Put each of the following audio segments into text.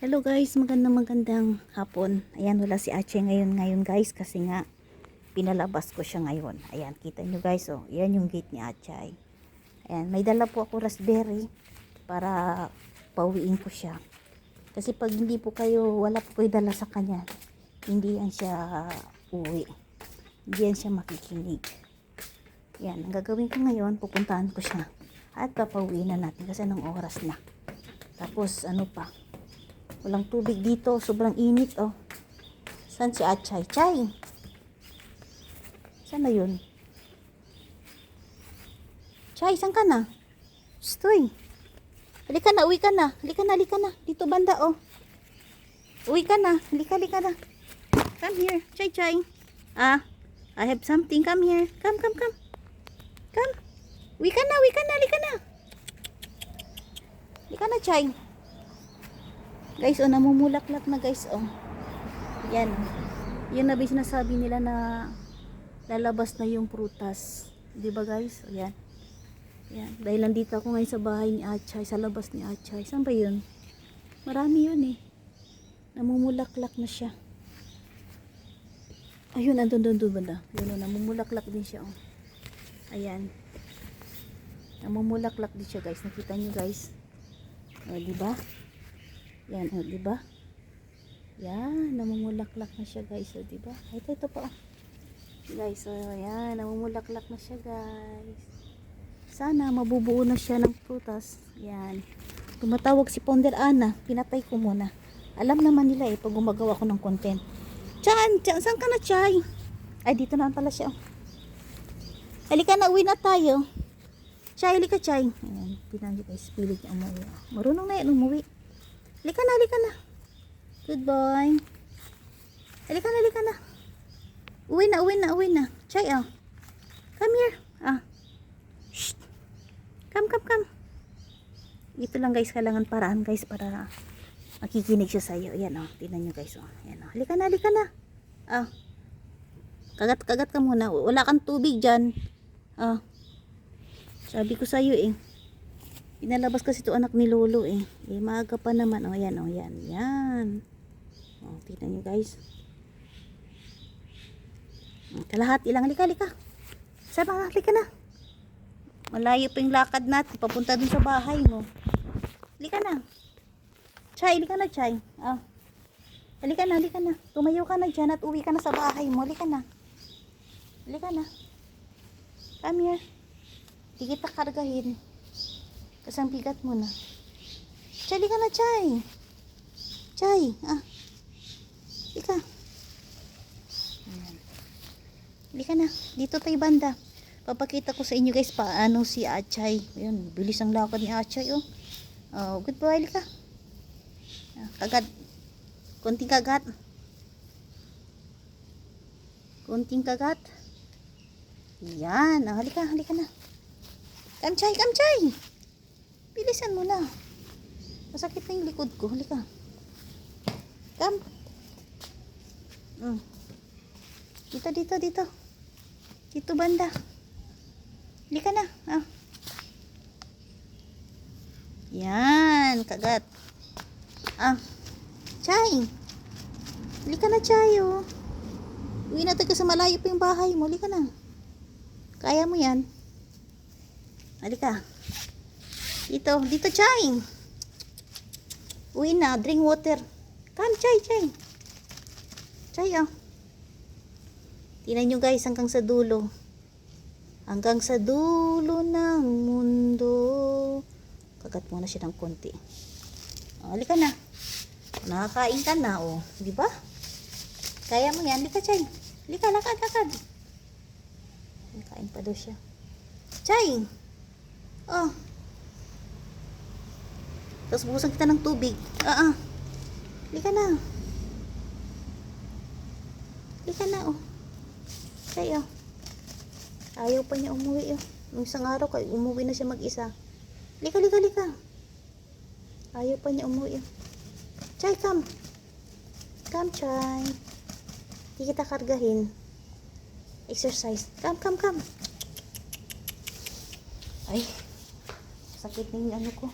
Hello guys, magandang hapon. Ayan, wala si Ache ngayon guys kasi nga pinalabas ko siya ngayon. Ayan, kita nyo guys, oh. Ayan yung gate ni Ache. Ayan, may dala po ako raspberry para pauwiin ko siya. Kasi pag hindi po kayo, wala po kayo dala sa kanya, hindi yan siya uwi. Hindi yan siya makikinig. Ayan, ang gagawin ko ngayon, pupuntahan ko siya. At papauwiin na natin kasi anong oras na. Tapos ano pa, walang tubig dito. Sobrang init, oh. Saan si Achay? Chay! Saan na yun? Chay, saan ka na? Stoy! Halika na, uwi ka na. Halika na. Dito banda, oh. Uwi ka na. Halika na. Come here. Chay. I have something. Come here. Come. Come. Uwi ka na. Halika na. Halika na, Chay. Guys, oh, namumulaklak na guys, oh. Yan. Yun na ba sinasabi nila na lalabas na yung prutas. Diba guys? O, yan. Yan. Dahil nandito ako ngayon sa bahay ni Achay, sa labas ni Achay. Saan ba yun? Marami yun eh. Namumulaklak na siya. Ayun, andun banda. Yun, oh, namumulaklak din siya, oh. Ayan. Namumulaklak din siya guys. Nakita nyo guys? O, diba? Yan, oh, diba? Yan, namumulaklak na siya guys, oh, diba? Ito pa, oh. Guys, oh, yan, namumulaklak na siya guys. Sana mabubuo na siya ng prutas. Yan. Tumatawag si Founder Ana, pinatay ko muna. Alam naman nila eh, pag gumagawa ko ng content. Chan, saan ka na, Chay? Ay, dito na pala siya, oh. Halika na, uwi na tayo. Chay, halika, Chay. Ayan, pinanggit guys, pilit niya umuwi. Marunong na yan, umuwi. Halika na. Good boy. Halika na. Uwi na. Chay, oh. Come here. Shh. Come. Ito lang guys, kailangan paraan guys para makikinig siya sa'yo. Ayan, oh. Tingnan nyo guys, oh. Ayan, oh. Halika na. Kagat ka muna. Wala kang tubig dyan. Sabi ko sa'yo eh. Pinalabas kasi ito anak ni Lolo eh. Maaga pa naman. Oh, yan. Oh, tingnan nyo guys. Kalahati lang. Halika. Sama, halika na. Malayo pa yung lakad natin. Papunta dun sa bahay mo. Halika na. Chay, halika na, Chay. Halika na. Tumayo ka na dyan at uwi ka na sa bahay mo. Halika na. Come here. Di kita kargahin. Kasi ang bigat mo na. Chay, halika na, Chay. Halika. Halika na. Dito tayo banda. Papakita ko sa inyo guys paano si Achay. Ayun, bilis ang lakad ni Achay, oh. Good boy, halika. Kagat. Konting kagat. Yan. Halika na. Come, Chay. Bilisan mo na. Masakit na yung likod ko. Halika. Come. Dito. Dito banda. Halika na. Yan. Kagat. Chay. Halika na, Chay, oh. Uwi na tayo sa malayo pa yung bahay mo. Halika na. Kaya mo yan. Halika. Dito, Chay. Uwi na, drink water. Come, Chay. Chay, oh. Tingnan nyo guys, hanggang sa dulo ng mundo. Kagat muna siya ng konti. Halika na. Nakakain ka na, oh. Diba? Kaya mo yan. Halika, Chay. Halika, lakad. Kain pa daw siya. Chay. Tapos buhusan kita ng tubig. Halika na, oh. Chay, oh. Ayaw pa niya umuwi, oh. Nung isang araw, umuwi na siya mag-isa. Halika. Ayaw pa niya umuwi, oh. Chay, come. Come, Chay. Hindi kita kargahin. Exercise. Come. Ay. Sakit na yung ano ko.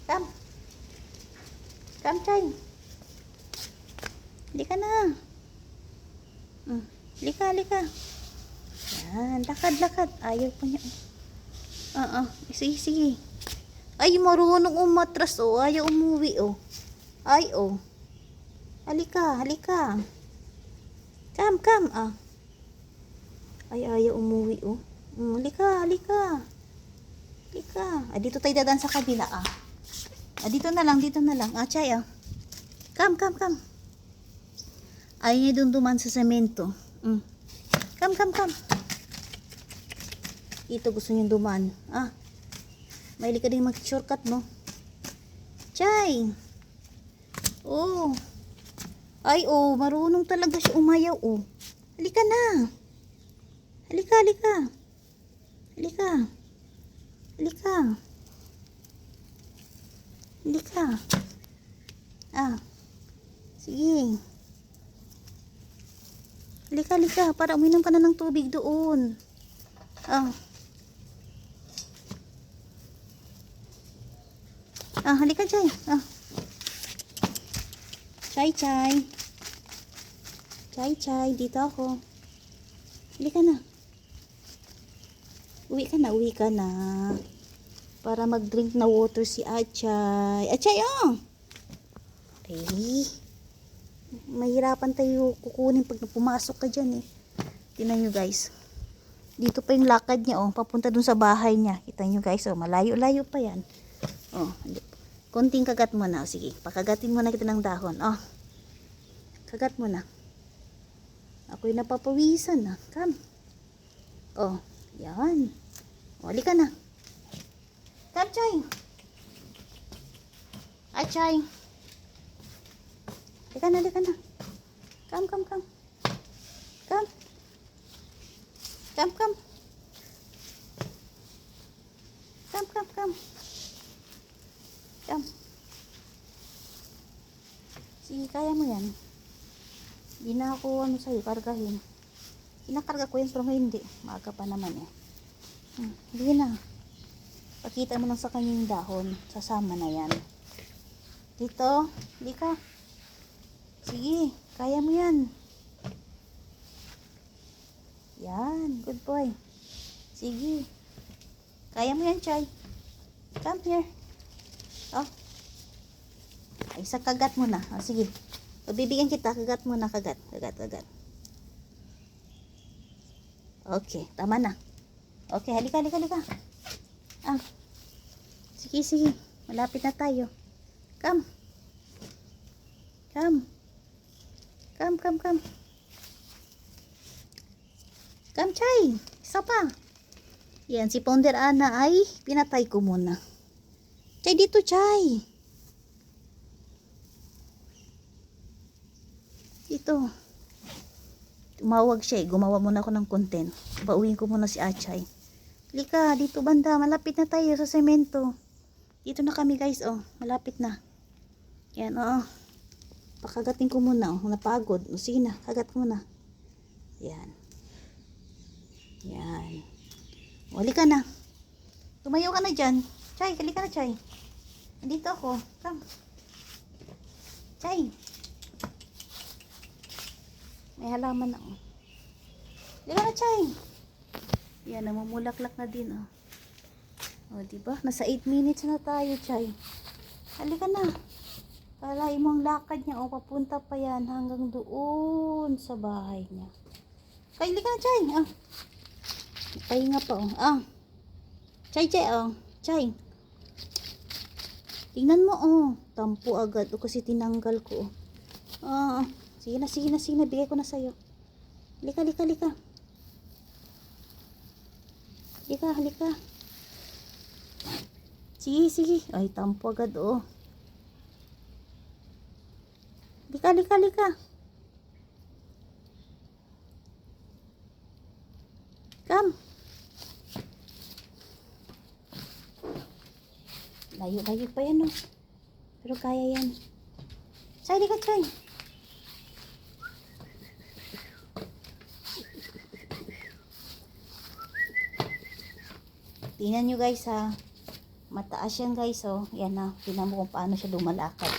Come. Come, Chay. Halika na. Halika, halika. Yan, lakad, lakad. Ayaw pa niya. Sige, sige. Ay, marunong umatras, oh. Ayaw umuwi, oh. Ay, oh. Halika, halika. Come, come, Ay, ayaw umuwi, oh. Halika, halika. Halika. Dito tayo dadaan sa kabila, dito na lang, dito na lang. Chay, Come, come, come. Ayaw niya doon duman sa semento. Come, come, come. Ito gusto niya duman. Mahilig ka din mag-shortcut, no? Chay. Oh. Ay, oh. Marunong talaga siya umayaw, oh. Halika na. Halika, halika. Halika. Halika. Halika. Sige. Halika, halika. Para uminom ka na ng tubig doon. Halika, Chay. Chay, Chay. Chay, Chay. Dito ako. Halika na. Uwi ka na, uwi ka na. Para mag-drink na water si Achay. Achay, Ay. Mahirapan tayo kukunin pag pumasok ka dyan, Tingnan nyo, guys. Dito pa yung lakad niya, papunta dun sa bahay niya. Kita nyo, guys, malayo-layo pa yan. Konting kagat mo na. Sige, pakagatin mo na kita ng dahon. Kagat mo na. Ako'y napapawisan na. Come. Yan. Halika na. Come, Chay. Chay. Halika na, halika na. Come, come, come. Come. Come, come. Come, come, come. Come. Sige, kaya mo yan. Hindi na ako sa'yo, kargahin. Kinakarga ko yan, pero hindi. Maaga pa naman Hindi na. Pakita mo lang sa kanya yung dahon. Sasama na yan. Dito. Hindi ka. Sige, kaya mo yan. Yan, good boy. Sige. Kaya mo yan, Chay. Come here. Ay, sa kagat mo na. Sige. Bibigyan kita. Kagat mo na. Kagat. Okay, tama na. Okay, halika, halika, halika. Sige, sige. Malapit na tayo. Come. Come. Come, come, come. Come, Chay. Isa pa. Yan, si Pounder Ana ay pinatay ko muna. Chay, dito, Chay. Dito. Tumawag siya Gumawa muna ako ng content. Pauwiin ko muna si Achay. Lika, dito banda. Malapit na tayo sa semento. Dito na kami, guys, Malapit na. Yan, Pakagatin ko muna, Napagod. Sige na, kagat ko muna. Yan. Yan. Halika na. Tumayo ka na dyan. Chay, halika na, Chay. Nandito ako. Come. Chay. May halaman na, Halika na, Chay. Yan, namumulaklak na din, diba? Nasa 8 minutes na tayo, Chay. Halika na. Kalahin mo ang lakad niya, papunta pa yan hanggang doon sa bahay niya. Kaya, halika na, Chay. Pahinga pa, Chay, Chay, Chay. Tingnan mo, tampo agad, kasi tinanggal ko, Sige na, sige na, sige na. Bigay ko na sa'yo. Halika, halika, halika. Halika, halika. Sige, sige. Ay, tampo agad, Halika, halika, halika. Come. Layo-layo pa yan, Pero kaya yan. Chay, halika, Chay. Tingnan nyo, guys, Mataas yan, guys, Yan na. Tingnan mo kung paano siya lumalakad,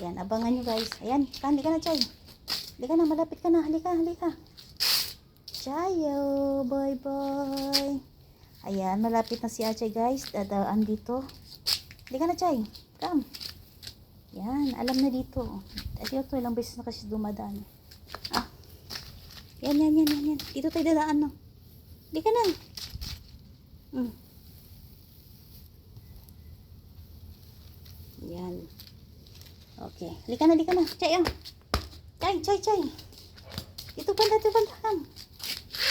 Yan, abangan nyo guys. Ayan, halika na, Chay. Halika na, malapit ka na. Halika, halika. Chayo, bye bye. Ayan, malapit na si Achay guys. Dadaan dito. Halika na, Chay. Come. Yan, alam na dito. Dito, ilang beses na kasi dumadaan. Ah, yan. Dito tayo dadaan, no. Halika na. Yan. Okay. Halika na. Chay, oh. Chay. Dito banda. Come.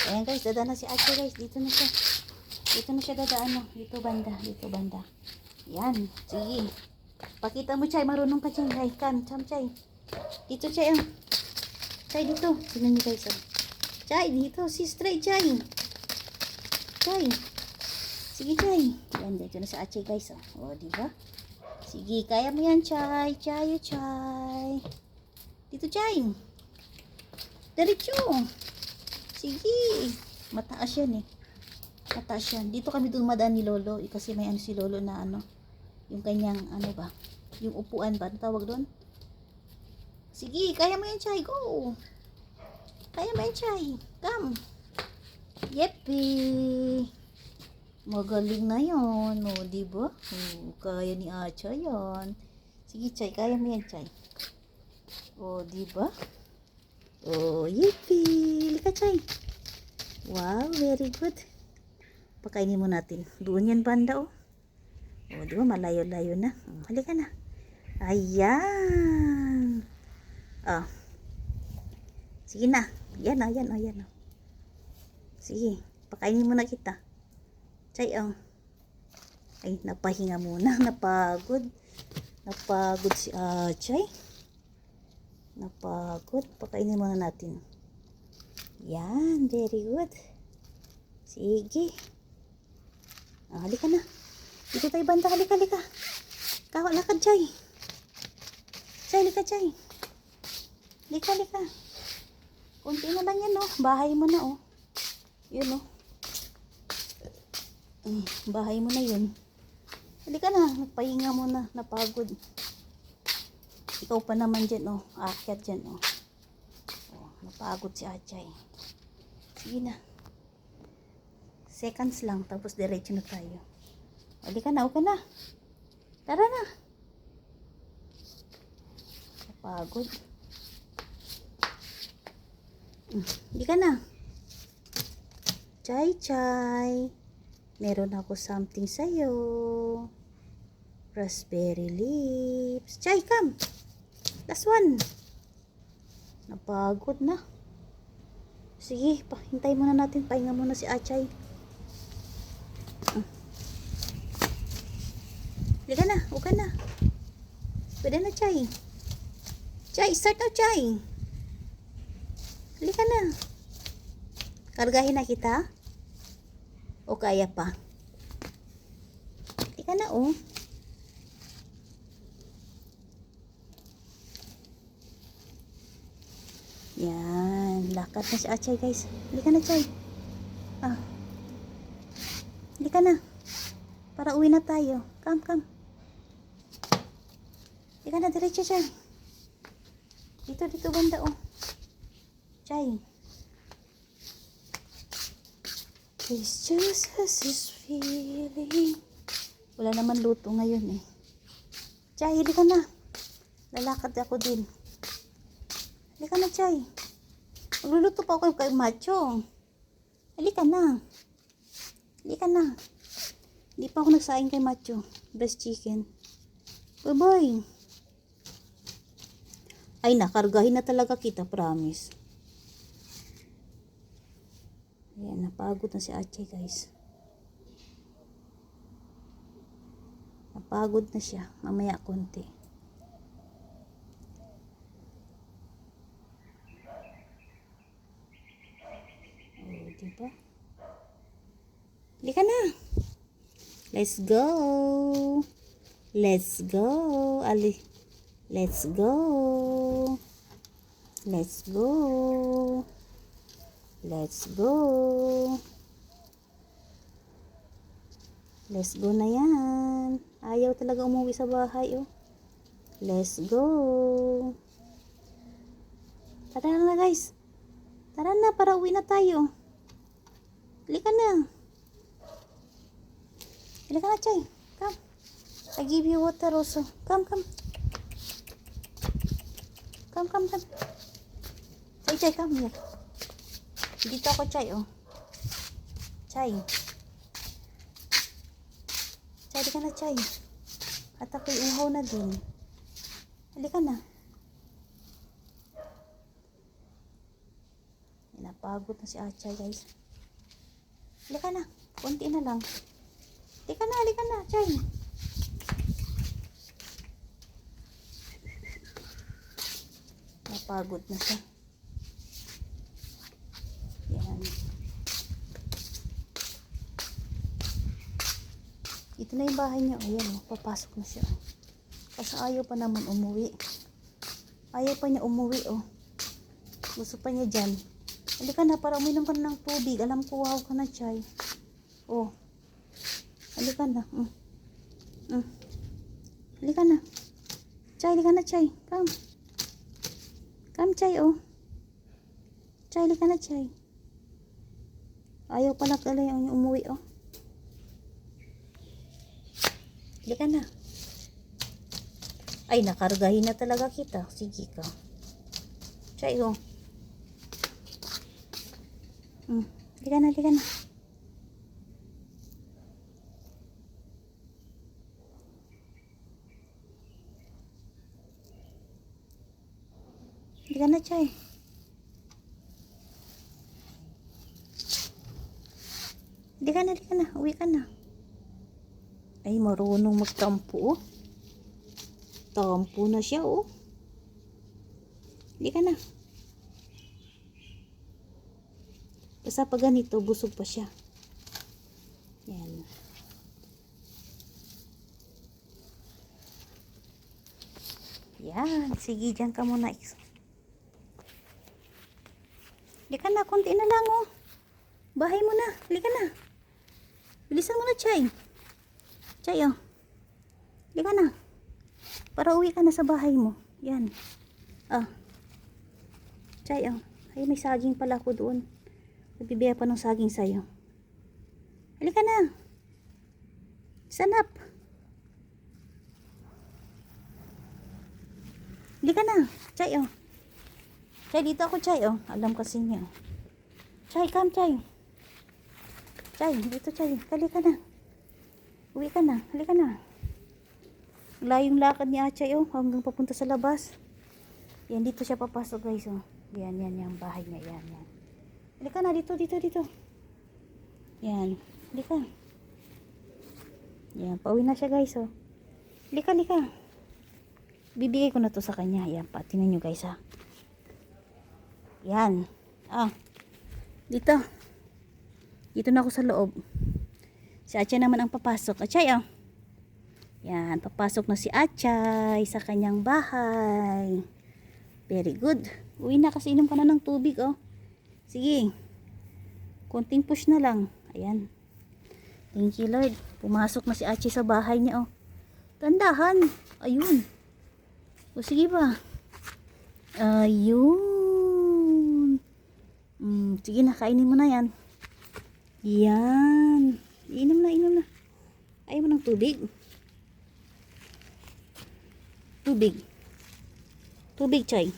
Ayan guys, dadaan na si Achay guys. Dito na siya dadaan, no. Dito banda. Yan. Sige. Pakita mo, Chay. Marunong ka, Chay. Ay, come, Chay. Dito, Chay, oh. Chay, dito. Tingnan niyo guys, oh. Chay, dito. Si straight, Chay. Sige, Chay. Yan, dito na si Achay guys, oh. O, diba? Sige, kaya mo yan, Chay. Chay. Dito, Chay. Diretso. Sige. Mataas yan, eh. Dito kami dumadaan ni Lolo. Kasi may ano si Lolo na ano. Yung kanyang, ano ba? Yung upuan ba? Ano tawag doon? Sige, kaya mo yan, Chay. Go. Kaya mo yan, Chay. Come. Yeppy. Magaling na yan. O, diba? O, kaya ni Achay yan. Sige, Chay. Kaya mo yan, Chay. O, diba? O, yippee. Lika, Chay. Wow, very good. Pakainin mo natin. Doon yan, banda, oh. O, diba? Malayo-layo na. O, halika na. Ayan. O. Sige na. Yan, o. Sige. Pakainin mo na kita. Chay, oh. Ay, napahinga muna. Napagod si Chay. Pakainin muna natin. Yan, very good. Sige. Halika na. Dito tayo banda. Halika. Lakad, Chay. Halika, Chay. Halika. Kunti na lang yan, oh. Bahay mo na, oh. Yun, oh. Bahay mo na yun. Halika na. Nagpahinga mo na. Napagod. Ikaw pa naman dyan, oh. Aakyat dyan, oh. Napagod si Achay. Sige na. Seconds lang. Tapos diretso na tayo. Halika na. Okay na. Tara na. Napagod. Halika na. Chay. Meron ako something sa'yo. Raspberry lips. Chay, come. Last one. Napagod na. Sige, hintay muna natin. Pahinga muna si Achay. Halika na, uka na. Pwede na, Chay. Chay, start na, Chay. Halika na. Kargahin na kita? O kaya pa? Halika na, oh. Yan. Lakad na si Achay, guys. Halika na, Chay. Halika na. Para uwi na tayo. Come. Halika na, diretso, Chay. Dito banda, oh. Chay. It's just as this feeling. Wala naman luto ngayon, eh. Chay, halika na. Lalakad ako din. Halika na, Chay. Magluluto pa ako kay Macho. Halika na. Hindi pa ako nagsaing kay Macho. Breast chicken. Boy. Ay, nakargahin na talaga kita, promise. Ayan, napagod na si Achay, guys. Napagod na siya. Mamaya konti. Diba? Halika na. Let's go. Ali. Let's go na yan. Ayaw talaga umuwi sa bahay, oh. Let's go. Tara na guys. Tara na, para uwi na tayo. Halika na. Halika na, Chay. Come. I give you water also. Come, come. Come, come, come. Chay, come here. Dito ako, Chay, oh. Chay. Chay, halika na, Chay. At ako'y uhaw na din. Halika na. Napagod na si Achay, guys. Halika na. Kunti na lang. Halika na, Chay. Napagod na siya. Yan. Ito na yung bahay niya. Ayan, oh, papasok na siya. Kasi ayaw pa naman umuwi. Ayaw pa niya umuwi, oh. Gusto pa niya dyan. Halika na, para uminom ka na ng tubig. Alam ko, wow ka na, Chay. Oh. Halika na. Halika na. Chay, halika na, Chay. Come. Come, Chay, oh. Chay, halika na, Chay. Ayaw pala pala yung umuwi, oh. Halika na. Ay, nakargahin na talaga kita. Sige ka. Chay, oh. Halika na, halika na. Halika na, Chay. Halika na. Uwi ka na. Ay, marunong magtampo, oh. Tampo na siya, oh. Halika na. Basta pag ganito, busog pa siya. Yan. Yan. Sige, dyan ka muna. Halika na, konti na lang, oh. Bahay mo na. Halika na. Bilisan mo na, Chay. Chay, oh. Halika na. Para uwi ka na sa bahay mo. Yan. Ah. Chay, oh. Ay, may saging pala ako doon. Nagbibigay pa ng saging sa'yo. Halika na. Sanap. Halika na. Chay, oh. Chay, dito ako, Chay, oh. Alam kasi niya. Chay, come, Chay. Chay, dito, Chay. Halika na. Uwi ka na. Halika na. Layong lakad ni Achay, oh. Hanggang papunta sa labas. Yan, dito siya papasok, guys, oh. Yan, yung bahay niya. Yan. Halika na, dito. Yan. Halika. Yan, pauwi na siya, guys, oh. Halika. Bibigay ko na to sa kanya. Yan, patinan nyo, guys, ha. Yan. Ah. Dito na ako sa loob. Si Achay naman ang papasok. Achay, oh. Yan, papasok na si Achay sa kanyang bahay. Very good. Uwi na kasi inom ka na ng tubig, oh. Sige. Konting push na lang. Ayan. Thank you, Lord. Pumasok na si Achay sa bahay niya, oh. Tandahan. Ayun. O, sige ba? Ayun. Sige na, kainin mo na yan. Yan. Inom na. Ayaw mo ng tubig? Tubig, Chay.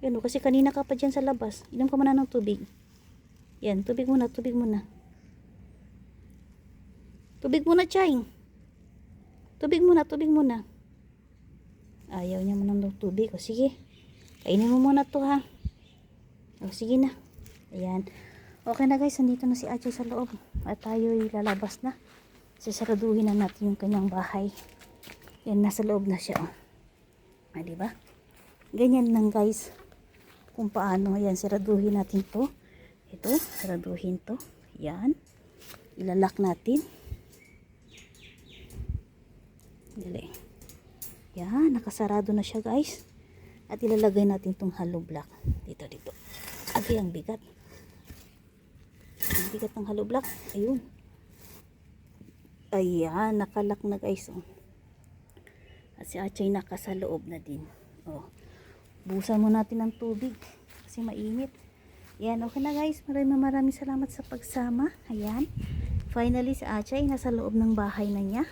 Yan, kasi kanina ka pa dyan sa labas. Inom ka muna ng tubig. Yan, tubig muna. Tubig muna, Chay. Tubig muna. Ayaw niya muna ng tubig. O, sige. Kainin mo muna to, ha. O, sige na. Ayan. Okay na, guys. Nandito na si Achay sa loob. At tayo'y lalabas na. Sisaraduhin na natin yung kanyang bahay. Yan, nasa loob na siya, oh. Ah, diba? Ganyan lang, guys. Kung paano. Ayan, siraduhin natin to. Ito, siraduhin to. Yan. Ilalak natin. Dali. Yan, nakasarado na siya, guys. At ilalagay natin tong hollow block. Dito. Okay, ang bigat. Ang bigat ng hollow block. Ayun. Ayan, nakalak na, guys, oh. At si Achay nasa loob na din. Oh. Busan mo natin ng tubig kasi mainit. Yan, okay na guys. Maraming salamat sa pagsama. Ayan. Finally si Achay nasa loob ng bahay na niya.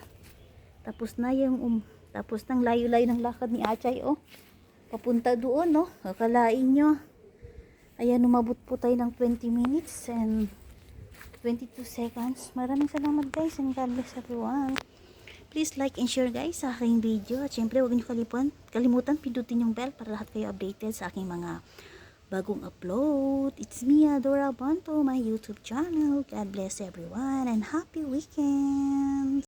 Tapos na yung tapos nang layo-layo ng lakad ni Achay, oh. Papunta doon, no. Akalain nyo. Ayan, umabot po tayo ng 20 minutes and 22 seconds. Maraming salamat guys and God bless everyone. Please like and share guys sa aking video. At syempre, huwag niyo kalimutan pindutin yung bell para lahat kayo updated sa aking mga bagong upload. It's me, Adora Banto, my YouTube channel. God bless everyone and happy weekend!